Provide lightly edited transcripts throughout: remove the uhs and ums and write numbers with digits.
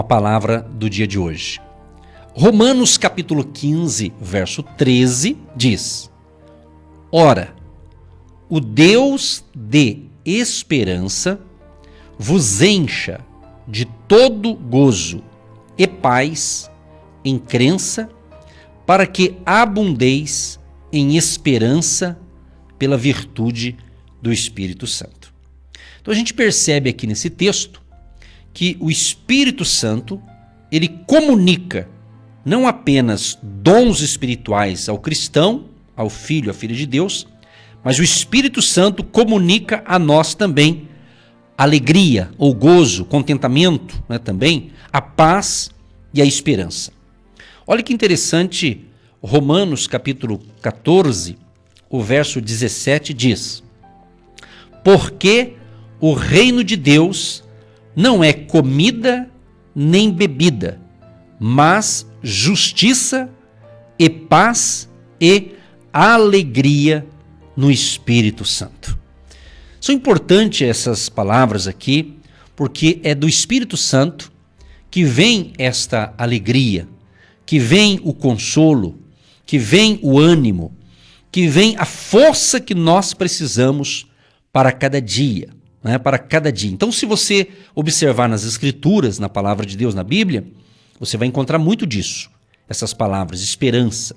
A palavra do dia de hoje. Romanos capítulo 15, verso 13 diz: Ora, o Deus de esperança vos encha de todo gozo e paz em crença, para que abundeis em esperança pela virtude do Espírito Santo. Então a gente percebe aqui nesse texto que o Espírito Santo, ele comunica não apenas dons espirituais ao cristão, ao filho, à filha de Deus, mas o Espírito Santo comunica a nós também alegria ou gozo, contentamento, também, a paz e a esperança. Olha que interessante, Romanos capítulo 14, o verso 17 diz: Porque o reino de Deus não é comida nem bebida, mas justiça e paz e alegria no Espírito Santo. São importantes essas palavras aqui, porque é do Espírito Santo que vem esta alegria, que vem o consolo, que vem o ânimo, que vem a força que nós precisamos para cada dia. Para cada dia. Então, se você observar nas Escrituras, na palavra de Deus, na Bíblia, você vai encontrar muito disso. Essas palavras, esperança,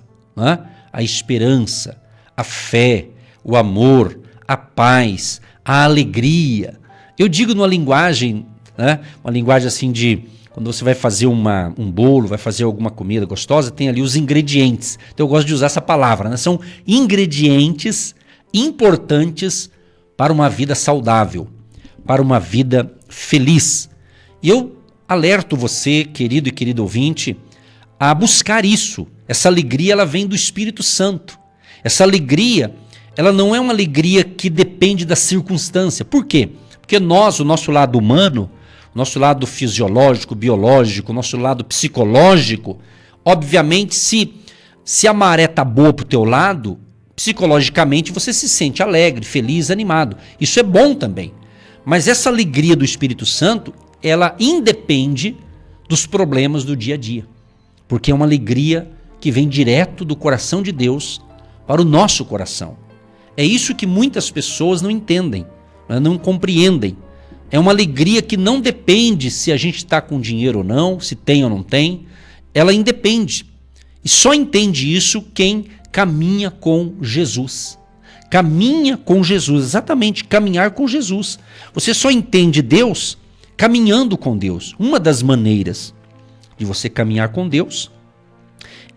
a esperança, a fé, o amor, a paz, a alegria. Eu digo numa linguagem, uma linguagem assim de, quando você vai fazer um bolo, vai fazer alguma comida gostosa, tem ali os ingredientes. Então eu gosto de usar essa palavra, São ingredientes importantes para uma vida saudável, para uma vida feliz. E eu alerto você, querido e querido ouvinte, a buscar isso. Essa alegria, ela vem do Espírito Santo. Essa alegria, ela não é uma alegria que depende da circunstância. Por quê? Porque nós, o nosso lado humano, o nosso lado fisiológico, biológico, o nosso lado psicológico, obviamente, se a maré está boa para o teu lado, psicologicamente você se sente alegre, feliz, animado. Isso é bom também. Mas essa alegria do Espírito Santo, ela independe dos problemas do dia a dia. Porque é uma alegria que vem direto do coração de Deus para o nosso coração. É isso que muitas pessoas não entendem, não compreendem. É uma alegria que não depende se a gente está com dinheiro ou não, se tem ou não tem. Ela independe. E só entende isso quem caminha com Jesus. Caminha com Jesus, exatamente, caminhar com Jesus. Você só entende Deus caminhando com Deus. Uma das maneiras de você caminhar com Deus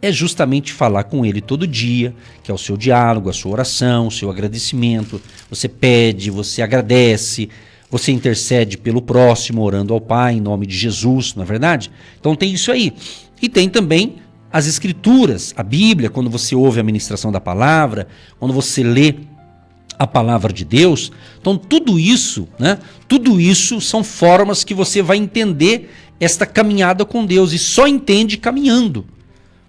é justamente falar com Ele todo dia, que é o seu diálogo, a sua oração, o seu agradecimento. Você pede, você agradece, você intercede pelo próximo, orando ao Pai em nome de Jesus, não é verdade? Então tem isso aí. E tem também as Escrituras, a Bíblia, quando você ouve a ministração da palavra, quando você lê a palavra de Deus. Então tudo isso são formas que você vai entender esta caminhada com Deus, e só entende caminhando.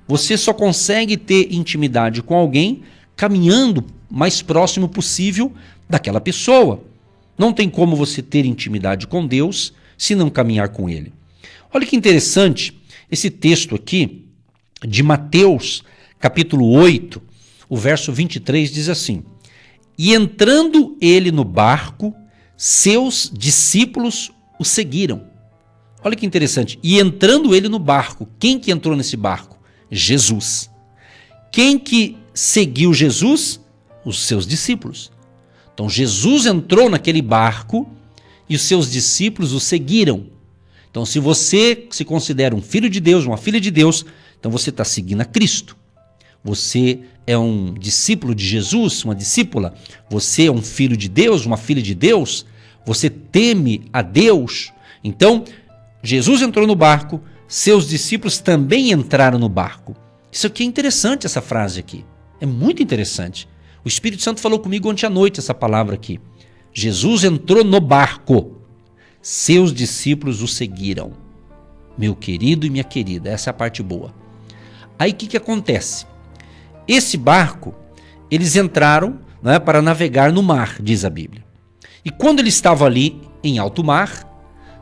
Você só consegue ter intimidade com alguém caminhando mais próximo possível daquela pessoa. Não tem como você ter intimidade com Deus se não caminhar com Ele. Olha que interessante esse texto aqui de Mateus, capítulo 8, o verso 23 diz assim: E entrando ele no barco, seus discípulos o seguiram. Olha que interessante. E entrando ele no barco, quem que entrou nesse barco? Jesus. Quem que seguiu Jesus? Os seus discípulos. Então Jesus entrou naquele barco e os seus discípulos o seguiram. Então se você se considera um filho de Deus, uma filha de Deus, então você está seguindo a Cristo. Você é um discípulo de Jesus, uma discípula. Você é um filho de Deus, uma filha de Deus. Você teme a Deus. Então, Jesus entrou no barco, seus discípulos também entraram no barco. Isso aqui é interessante, essa frase aqui. É muito interessante. O Espírito Santo falou comigo ontem à noite essa palavra aqui. Jesus entrou no barco, seus discípulos o seguiram. Meu querido e minha querida, essa é a parte boa. Aí o que acontece? Esse barco, eles entraram para navegar no mar, diz a Bíblia. E quando ele estava ali em alto mar,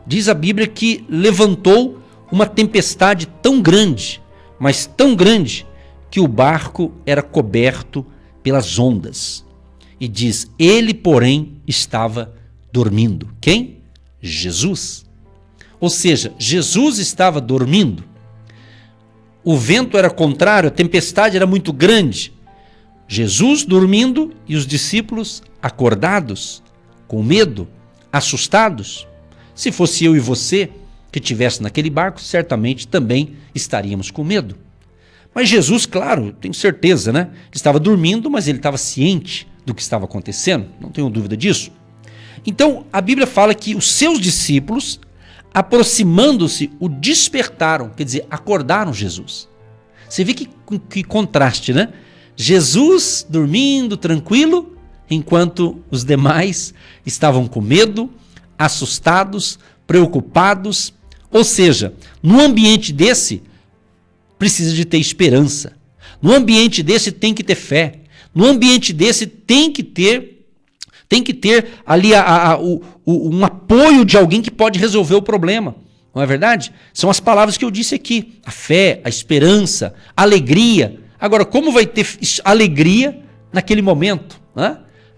diz a Bíblia que levantou uma tempestade tão grande, mas tão grande, que o barco era coberto pelas ondas. E diz, ele, porém, estava dormindo. Quem? Jesus. Ou seja, Jesus estava dormindo. O vento era contrário, a tempestade era muito grande. Jesus dormindo e os discípulos acordados, com medo, assustados. Se fosse eu e você que estivesse naquele barco, certamente também estaríamos com medo. Mas Jesus, claro, tenho certeza, né? Estava dormindo, mas ele estava ciente do que estava acontecendo, não tenho dúvida disso. Então, a Bíblia fala que os seus discípulos, aproximando-se, o despertaram, quer dizer, acordaram Jesus. Você vê que contraste, né? Jesus dormindo, tranquilo, enquanto os demais estavam com medo, assustados, preocupados. Ou seja, no ambiente desse, precisa de ter esperança. No ambiente desse tem que ter fé. No ambiente desse tem que ter ali um apoio de alguém que pode resolver o problema. Não é verdade? São as palavras que eu disse aqui. A fé, a esperança, a alegria. Agora, como vai ter alegria naquele momento?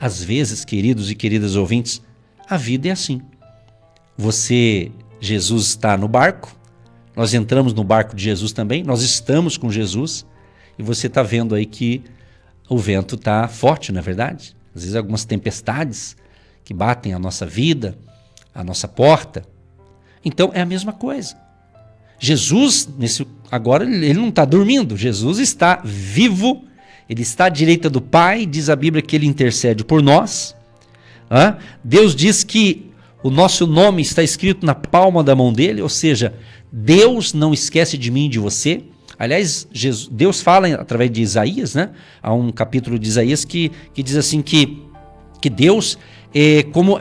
Às vezes, queridos e queridas ouvintes, a vida é assim. Jesus está no barco, nós entramos no barco de Jesus também, nós estamos com Jesus, e você está vendo aí que o vento está forte, não é verdade? Às vezes algumas tempestades que batem a nossa vida, a nossa porta. Então é a mesma coisa. Jesus, agora ele não está dormindo, Jesus está vivo, ele está à direita do Pai, diz a Bíblia que ele intercede por nós. Deus diz que o nosso nome está escrito na palma da mão dele, ou seja, Deus não esquece de mim e de você. Aliás, Deus fala através de Isaías, né? Há um capítulo de Isaías que diz assim que Deus é como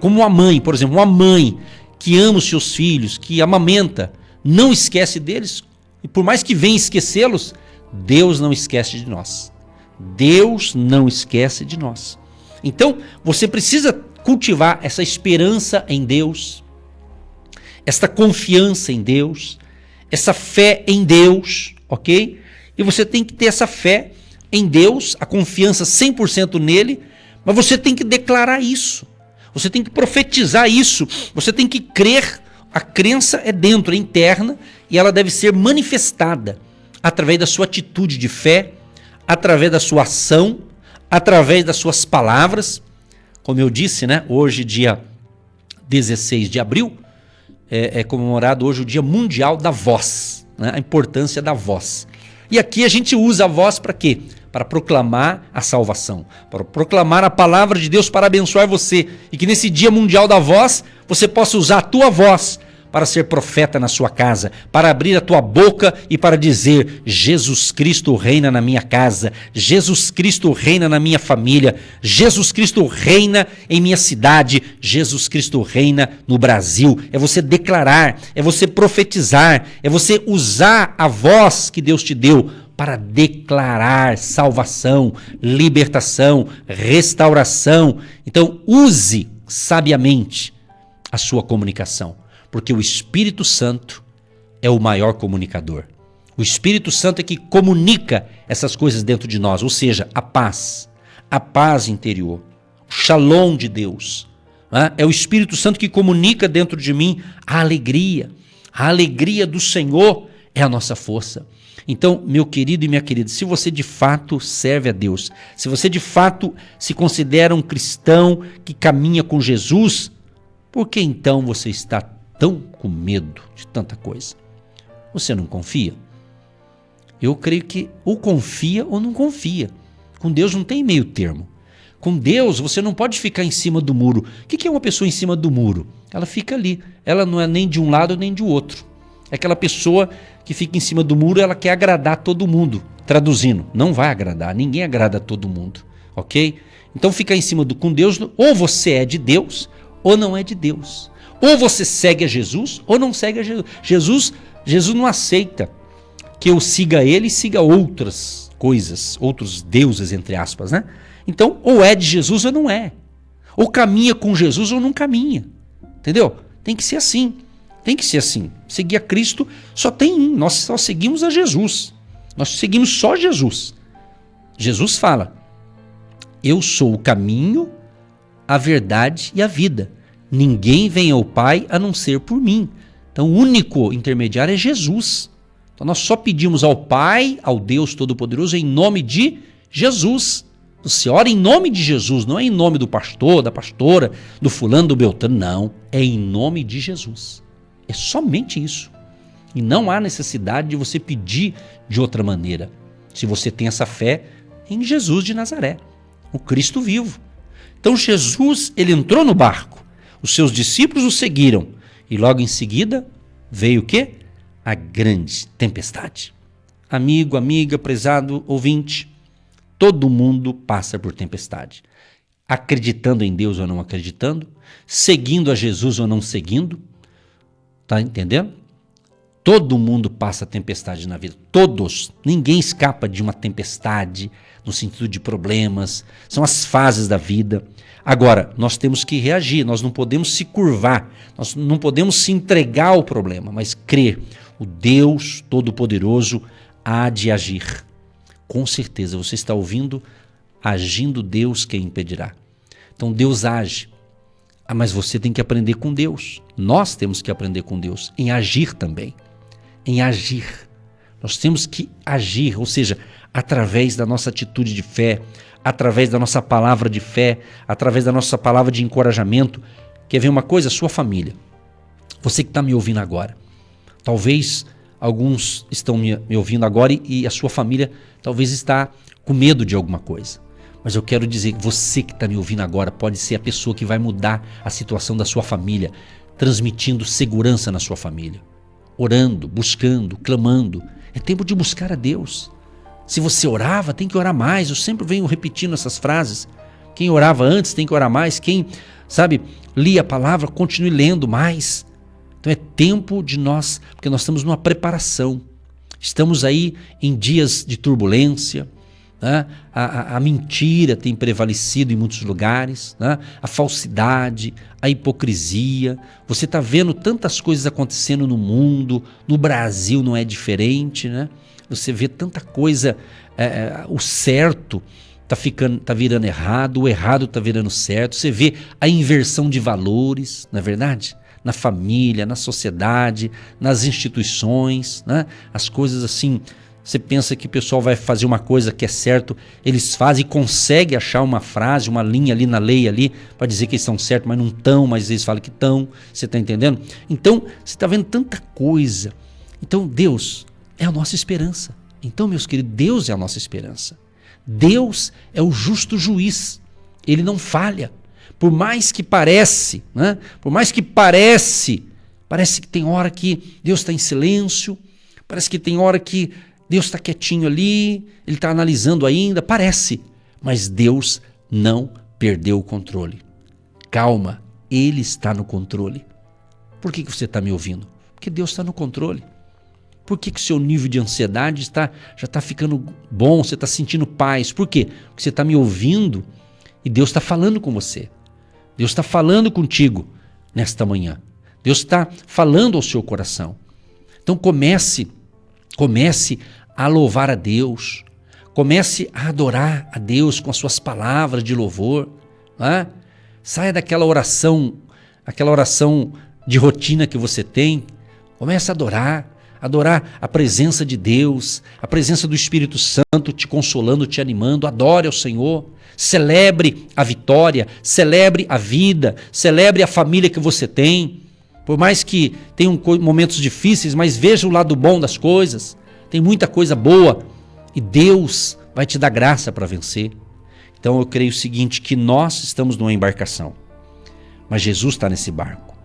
uma mãe, por exemplo, uma mãe que ama os seus filhos, que amamenta, não esquece deles, e por mais que venha esquecê-los, Deus não esquece de nós. Deus não esquece de nós. Então, você precisa cultivar essa esperança em Deus, esta confiança em Deus, essa fé em Deus, ok? E você tem que ter essa fé em Deus, a confiança 100% nele, mas você tem que declarar isso, você tem que profetizar isso, você tem que crer. A crença é dentro, é interna, e ela deve ser manifestada através da sua atitude de fé, através da sua ação, através das suas palavras. Como eu disse, né? Hoje, dia 16 de abril, é comemorado hoje o Dia Mundial da Voz, né? A importância da voz. E aqui a gente usa a voz para quê? Para proclamar a salvação, para proclamar a palavra de Deus para abençoar você. E que nesse Dia Mundial da Voz, você possa usar a tua voz para ser profeta na sua casa, para abrir a tua boca e para dizer: Jesus Cristo reina na minha casa, Jesus Cristo reina na minha família, Jesus Cristo reina em minha cidade, Jesus Cristo reina no Brasil. É você declarar, é você profetizar, é você usar a voz que Deus te deu para declarar salvação, libertação, restauração. Então use sabiamente a sua comunicação, porque o Espírito Santo é o maior comunicador. O Espírito Santo é que comunica essas coisas dentro de nós, ou seja, a paz interior, o shalom de Deus. É o Espírito Santo que comunica dentro de mim a alegria do Senhor é a nossa força. Então, meu querido e minha querida, se você de fato serve a Deus, se você de fato se considera um cristão que caminha com Jesus, por que então você está tão com medo de tanta coisa? Você não confia? Eu creio que ou confia ou não confia. Com Deus não tem meio termo. Com Deus você não pode ficar em cima do muro. O que é uma pessoa em cima do muro? Ela fica ali. Ela não é nem de um lado nem de outro. É aquela pessoa que fica em cima do muro, ela quer agradar todo mundo. Traduzindo, não vai agradar. Ninguém agrada a todo mundo. Ok? Então ficar em cima com Deus, ou você é de Deus ou não é de Deus. Ou você segue a Jesus ou não segue a Jesus. Jesus não aceita que eu siga ele e siga outras coisas, outros deuses, entre aspas, né? Então, ou é de Jesus ou não é. Ou caminha com Jesus ou não caminha. Entendeu? Tem que ser assim. Tem que ser assim. Seguir a Cristo só tem um. Nós só seguimos a Jesus. Nós seguimos só Jesus. Jesus fala: eu sou o caminho, a verdade e a vida. Ninguém vem ao Pai a não ser por mim. Então o único intermediário é Jesus. Então nós só pedimos ao Pai, ao Deus Todo-Poderoso, em nome de Jesus. Você ora em nome de Jesus, não é em nome do pastor, da pastora, do fulano, do beltrano, não. É em nome de Jesus. É somente isso. E não há necessidade de você pedir de outra maneira. Se você tem essa fé em Jesus de Nazaré, o Cristo vivo. Então Jesus, ele entrou no barco. Os seus discípulos o seguiram. E logo em seguida veio o quê? A grande tempestade. Amigo, amiga, prezado ouvinte, todo mundo passa por tempestade. Acreditando em Deus ou não acreditando, seguindo a Jesus ou não seguindo, tá entendendo? Todo mundo passa tempestade na vida, todos. Ninguém escapa de uma tempestade, no sentido de problemas, são as fases da vida. Agora, nós temos que reagir, nós não podemos se curvar, nós não podemos se entregar ao problema, mas crer. O Deus Todo-Poderoso há de agir. Com certeza, você está ouvindo, agindo Deus quem impedirá. Então Deus age, mas você tem que aprender com Deus. Nós temos que aprender com Deus em agir também. Em agir. Nós temos que agir, ou seja, através da nossa atitude de fé, através da nossa palavra de fé, através da nossa palavra de encorajamento. Quer ver uma coisa? Sua família. Você que está me ouvindo agora. Talvez alguns estão me ouvindo agora e a sua família talvez está com medo de alguma coisa. Mas eu quero dizer que você que está me ouvindo agora pode ser a pessoa que vai mudar a situação da sua família, transmitindo segurança na sua família. Orando, buscando, clamando. É tempo de buscar a Deus. Se você orava, tem que orar mais. Eu sempre venho repetindo essas frases. Quem orava antes tem que orar mais. Quem, lia a palavra, continue lendo mais. Então é tempo de nós, porque nós estamos numa preparação. Estamos aí em dias de turbulência, né? A mentira tem prevalecido em muitos lugares, né? A falsidade, a hipocrisia. Você está vendo tantas coisas acontecendo no mundo, no Brasil não é diferente, né? Você vê tanta coisa, o certo tá virando errado, o errado está virando certo. Você vê a inversão de valores, não é verdade? Na família, na sociedade, nas instituições, né? As coisas assim, você pensa que o pessoal vai fazer uma coisa que é certo, eles fazem e conseguem achar uma frase, uma linha ali na lei ali, para dizer que eles estão certos, mas não estão, mas eles falam que estão, você está entendendo? Então, você está vendo tanta coisa. Então, Deus é a nossa esperança. Então, meus queridos, Deus é a nossa esperança. Deus é o justo juiz, ele não falha. Por mais que parece, né? Por mais que parece que tem hora que Deus está em silêncio, parece que tem hora que Deus está quietinho ali, ele está analisando ainda, parece, mas Deus não perdeu o controle. Calma, ele está no controle. Por que você está me ouvindo? Porque Deus está no controle. Por que o seu nível de ansiedade já está ficando bom, você está sentindo paz? Por quê? Porque você está me ouvindo e Deus está falando com você. Deus está falando contigo nesta manhã. Deus está falando ao seu coração. Então comece a louvar a Deus. Comece a adorar a Deus com as suas palavras de louvor. Né? Saia daquela oração de rotina que você tem. Comece a adorar a presença de Deus, a presença do Espírito Santo te consolando, te animando. Adore ao Senhor. Celebre a vitória, celebre a vida, celebre a família que você tem. Por mais que tenham momentos difíceis, mas veja o lado bom das coisas. Tem muita coisa boa e Deus vai te dar graça para vencer. Então eu creio o seguinte, que nós estamos numa embarcação, mas Jesus está nesse barco.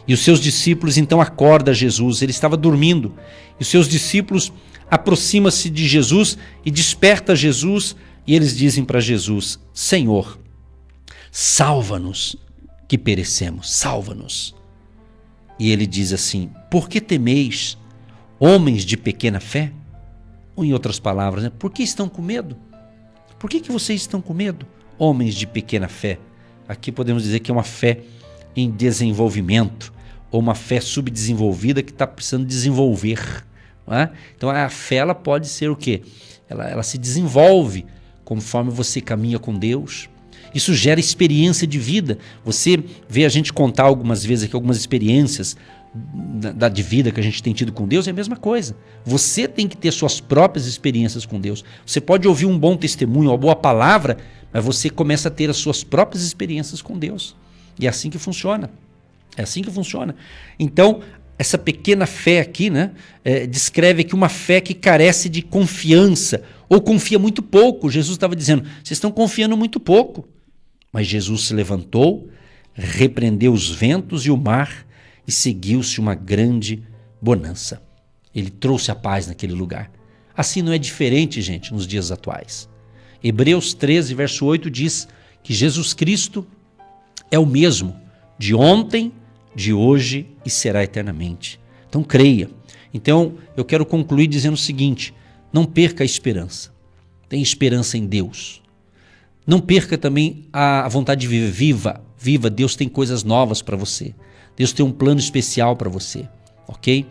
E os seus discípulos então acordam Jesus, ele estava dormindo. E os seus discípulos aproximam-se de Jesus e despertam Jesus. E eles dizem para Jesus, Senhor, salva-nos que perecemos, salva-nos. E ele diz assim, por que temeis, homens de pequena fé? Ou em outras palavras, né? Por que estão com medo? Por que vocês estão com medo, homens de pequena fé? Aqui podemos dizer que é uma fé em desenvolvimento, ou uma fé subdesenvolvida que está precisando desenvolver. Não é? Então a fé ela pode ser o quê? Ela se desenvolve conforme você caminha com Deus. Isso gera experiência de vida. Você vê a gente contar algumas vezes aqui algumas experiências de vida que a gente tem tido com Deus, é a mesma coisa. Você tem que ter suas próprias experiências com Deus. Você pode ouvir um bom testemunho, uma boa palavra, mas você começa a ter as suas próprias experiências com Deus. E é assim que funciona. É assim que funciona. Então, essa pequena fé aqui, né, descreve aqui uma fé que carece de confiança, ou confia muito pouco. Jesus estava dizendo, vocês estão confiando muito pouco. Mas Jesus se levantou, repreendeu os ventos e o mar, e seguiu-se uma grande bonança. Ele trouxe a paz naquele lugar. Assim não é diferente, gente, nos dias atuais. Hebreus 13, verso 8 diz que Jesus Cristo é o mesmo de ontem, de hoje e será eternamente. Então creia. Então eu quero concluir dizendo o seguinte, não perca a esperança. Tenha esperança em Deus. Não perca também a vontade de viver. Viva, Deus tem coisas novas para você. Deus tem um plano especial para você, ok?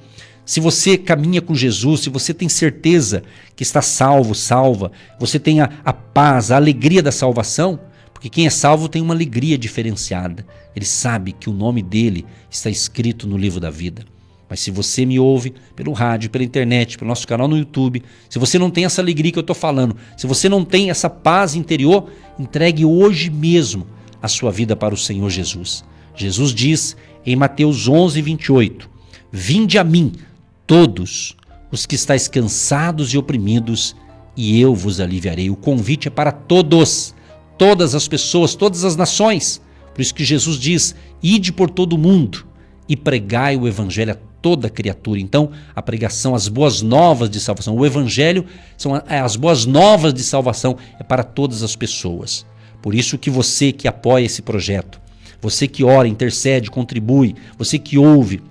Se você caminha com Jesus, se você tem certeza que está salvo, salva, você tem a paz, a alegria da salvação, porque quem é salvo tem uma alegria diferenciada. Ele sabe que o nome dele está escrito no livro da vida. Mas se você me ouve pelo rádio, pela internet, pelo nosso canal no YouTube, se você não tem essa alegria que eu estou falando, se você não tem essa paz interior, entregue hoje mesmo a sua vida para o Senhor Jesus. Jesus diz em Mateus 11, 28, vinde a mim, todos os que estáis cansados e oprimidos, e eu vos aliviarei. O convite é para todos, todas as pessoas, todas as nações. Por isso que Jesus diz, ide por todo o mundo e pregai o evangelho a toda criatura. Então, a pregação, as boas novas de salvação, o evangelho são as boas novas de salvação, é para todas as pessoas. Por isso que você que apoia esse projeto, você que ora, intercede, contribui, você que ouve,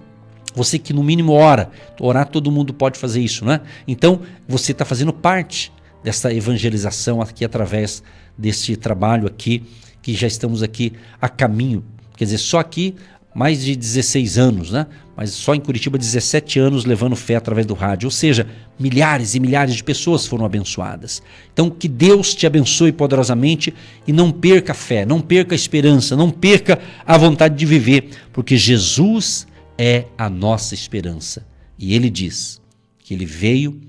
você que no mínimo ora, orar todo mundo pode fazer isso, né? Então você está fazendo parte dessa evangelização aqui através desse trabalho aqui, que já estamos aqui a caminho, quer dizer, só aqui mais de 16 anos, né? Mas só em Curitiba 17 anos levando fé através do rádio, ou seja, milhares e milhares de pessoas foram abençoadas. Então que Deus te abençoe poderosamente e não perca a fé, não perca a esperança, não perca a vontade de viver, porque Jesus é a nossa esperança. E Ele diz que Ele veio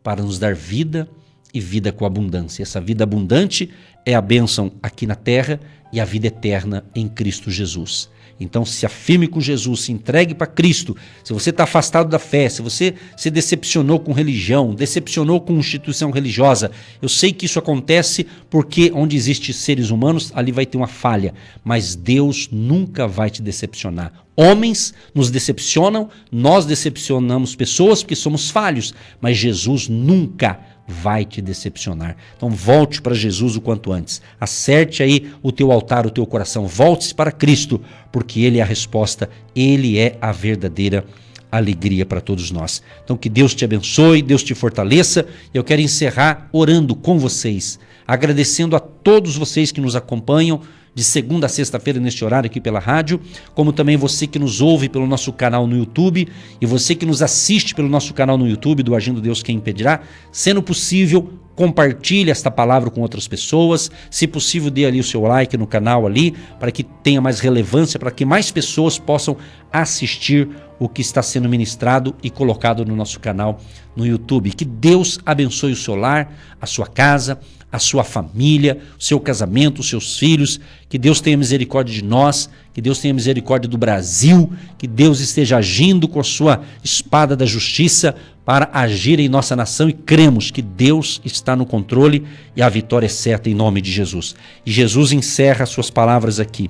para nos dar vida e vida com abundância. Essa vida abundante é a bênção aqui na terra e a vida eterna em Cristo Jesus. Então se afirme com Jesus, se entregue para Cristo. Se você está afastado da fé, se você se decepcionou com religião, decepcionou com instituição religiosa, eu sei que isso acontece porque onde existem seres humanos, ali vai ter uma falha. Mas Deus nunca vai te decepcionar. Homens nos decepcionam, nós decepcionamos pessoas porque somos falhos, mas Jesus nunca vai te decepcionar. Então volte para Jesus o quanto antes. Acerte aí o teu altar, o teu coração. Volte-se para Cristo, porque Ele é a resposta, Ele é a verdadeira alegria para todos nós. Então que Deus te abençoe, Deus te fortaleça. Eu quero encerrar orando com vocês, agradecendo a todos vocês que nos acompanham de segunda a sexta-feira neste horário aqui pela rádio, como também você que nos ouve pelo nosso canal no YouTube e você que nos assiste pelo nosso canal no YouTube do Agindo Deus Quem Impedirá. Sendo possível, compartilhe esta palavra com outras pessoas. Se possível, dê ali o seu like no canal ali, para que tenha mais relevância, para que mais pessoas possam assistir o que está sendo ministrado e colocado no nosso canal no YouTube. Que Deus abençoe o seu lar, a sua casa, a sua família, o seu casamento, os seus filhos. Que Deus tenha misericórdia de nós, que Deus tenha misericórdia do Brasil, que Deus esteja agindo com a sua espada da justiça para agir em nossa nação, e cremos que Deus está no controle e a vitória é certa em nome de Jesus. E Jesus encerra as suas palavras aqui.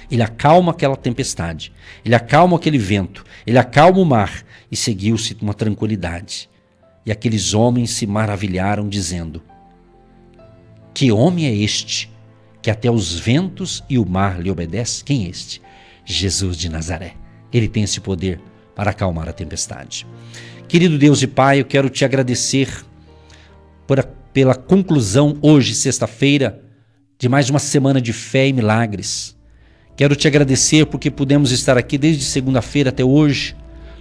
Ele acalma aquela tempestade, ele acalma aquele vento, ele acalma o mar, e seguiu-se uma tranquilidade. E aqueles homens se maravilharam, dizendo: que homem é este, que até os ventos e o mar lhe obedecem? Quem é este? Jesus de Nazaré. Ele tem esse poder para acalmar a tempestade. Querido Deus e Pai, eu quero te agradecer pela conclusão hoje, sexta-feira, de mais uma semana de fé e milagres. Quero te agradecer porque pudemos estar aqui desde segunda-feira até hoje,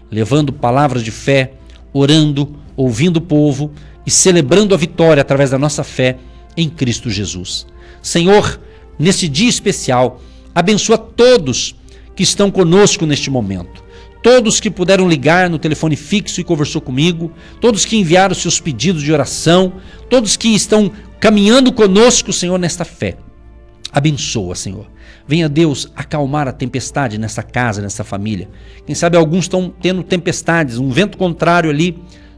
levando palavras de fé, orando, ouvindo o povo e celebrando a vitória através da nossa fé em Cristo Jesus. Senhor, nesse dia especial, abençoa todos que estão conosco neste momento. Todos que puderam ligar no telefone fixo e conversou comigo, todos que enviaram seus pedidos de oração, todos que estão caminhando conosco, Senhor, nesta fé. Abençoa, Senhor. Venha, Deus, acalmar a tempestade nessa casa, nessa família. Quem sabe alguns estão tendo tempestades, um vento contrário ali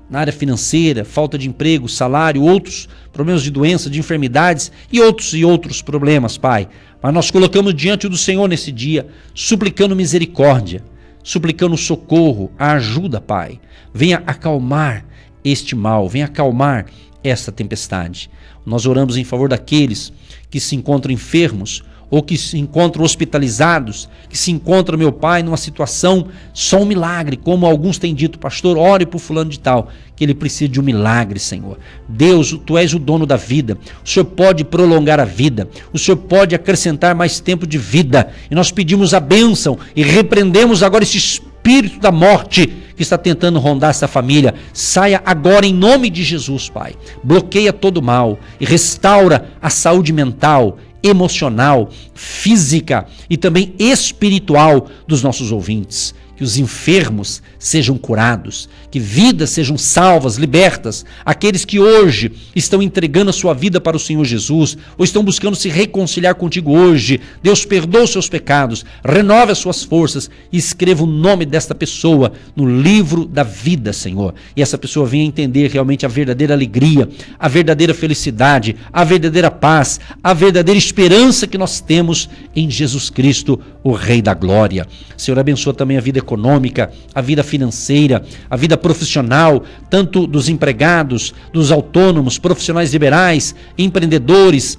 na área financeira, falta de emprego, salário, outros problemas de doença, de enfermidades e outros problemas, Pai. Mas nós colocamos diante do Senhor nesse dia, suplicando misericórdia, suplicando socorro, a ajuda, Pai. Venha acalmar este mal, venha acalmar esta tempestade. Nós oramos em favor daqueles que se encontram enfermos ou que se encontram hospitalizados, que se encontram, meu Pai, numa situação só um milagre, como alguns têm dito, pastor, ore por fulano de tal, que ele precisa de um milagre, Senhor. Deus, Tu és o dono da vida, o Senhor pode prolongar a vida, o Senhor pode acrescentar mais tempo de vida, e nós pedimos a bênção e repreendemos agora esse espírito da morte que está tentando rondar essa família. Saia agora em nome de Jesus, Pai. Bloqueia todo o mal e restaura a saúde mental, emocional, física e também espiritual dos nossos ouvintes. Que os enfermos sejam curados, que vidas sejam salvas, libertas. Aqueles que hoje estão entregando a sua vida para o Senhor Jesus, ou estão buscando se reconciliar contigo hoje, Deus perdoa os seus pecados, renove as suas forças e escreva o nome desta pessoa no livro da vida, Senhor. E essa pessoa venha entender realmente a verdadeira alegria, a verdadeira felicidade, a verdadeira paz, a verdadeira esperança que nós temos em Jesus Cristo, o Rei da Glória. Senhor, abençoa também a vida econômica, a vida financeira, a vida profissional, tanto dos empregados, dos autônomos, profissionais liberais, empreendedores,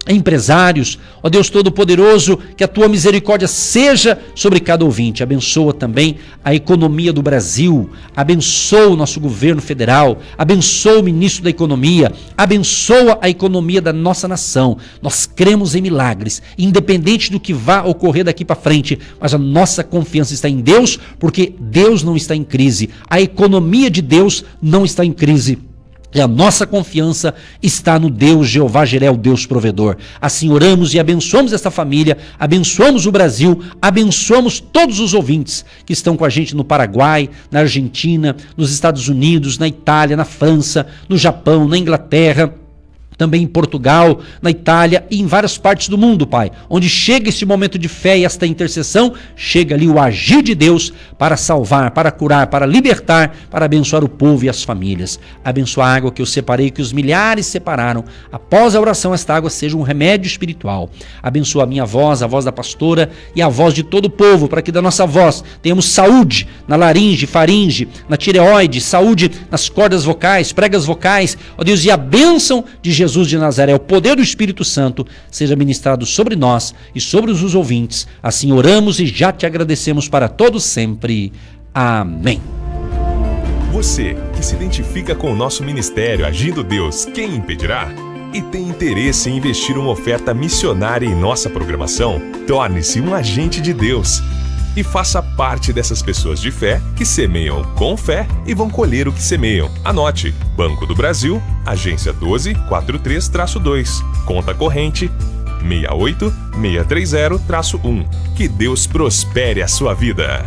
empresários. Ó Deus Todo-Poderoso, que a Tua misericórdia seja sobre cada ouvinte. Abençoa também a economia do Brasil, abençoa o nosso governo federal, abençoa o ministro da Economia, abençoa a economia da nossa nação. Nós cremos em milagres, independente do que vá ocorrer daqui para frente, mas a nossa confiança está em Deus, porque Deus não está em crise, a economia de Deus não está em crise. E a nossa confiança está no Deus Jeová Jiré, o Deus provedor. Assim oramos e abençoamos esta família, abençoamos o Brasil, abençoamos todos os ouvintes que estão com a gente no Paraguai, na Argentina, nos Estados Unidos, na Itália, na França, no Japão, na Inglaterra, também em Portugal, na Itália e em várias partes do mundo, Pai. Onde chega esse momento de fé e esta intercessão, chega ali o agir de Deus para salvar, para curar, para libertar, para abençoar o povo e as famílias. Abençoa a água que eu separei, que os milhares separaram. Após a oração, esta água seja um remédio espiritual. Abençoa a minha voz, a voz da pastora e a voz de todo o povo, para que da nossa voz tenhamos saúde na laringe, faringe, na tireoide, saúde nas cordas vocais, pregas vocais, ó Deus, e a bênção de Jesus de Nazaré, o poder do Espírito Santo, seja ministrado sobre nós e sobre os ouvintes. Assim oramos e já te agradecemos para todos sempre. Amém. Você que se identifica com o nosso ministério Agindo Deus, quem impedirá? E tem interesse em investir uma oferta missionária em nossa programação? Torne-se um agente de Deus e faça parte dessas pessoas de fé que semeiam com fé e vão colher o que semeiam. Anote: Banco do Brasil, agência 1243-2, conta corrente 68630-1. Que Deus prospere a sua vida.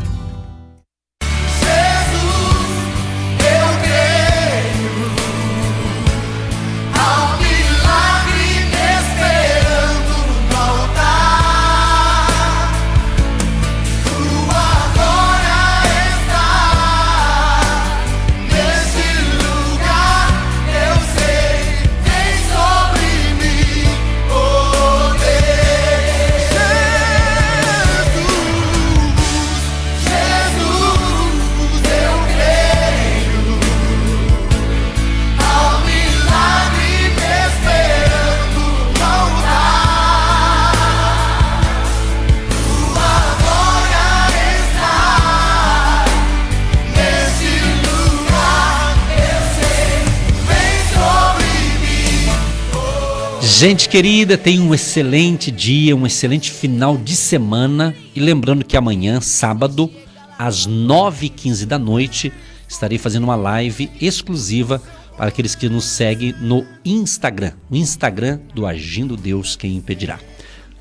Gente querida, tenha um excelente dia, um excelente final de semana. E lembrando que amanhã, sábado, às 9h15 da noite, estarei fazendo uma live exclusiva para aqueles que nos seguem no Instagram. O Instagram do Agindo Deus, Quem Impedirá.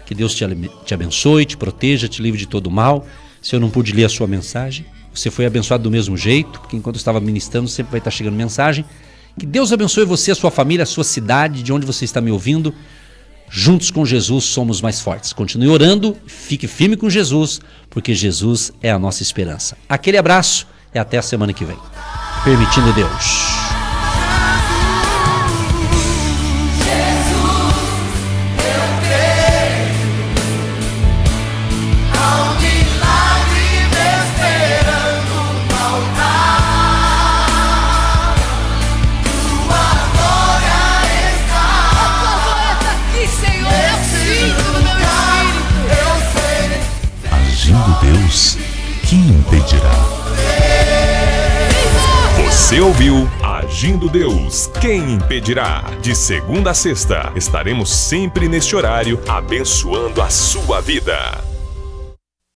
Que Deus te abençoe, te proteja, te livre de todo mal. Se eu não pude ler a sua mensagem, você foi abençoado do mesmo jeito, porque enquanto eu estava ministrando sempre vai estar chegando mensagem. Que Deus abençoe você, a sua família, a sua cidade, de onde você está me ouvindo. Juntos com Jesus somos mais fortes. Continue orando, fique firme com Jesus, porque Jesus é a nossa esperança. Aquele abraço e até a semana que vem. Permitindo Deus. Deus, quem impedirá? Você ouviu Agindo Deus, quem impedirá? De segunda a sexta, estaremos sempre neste horário, abençoando a sua vida.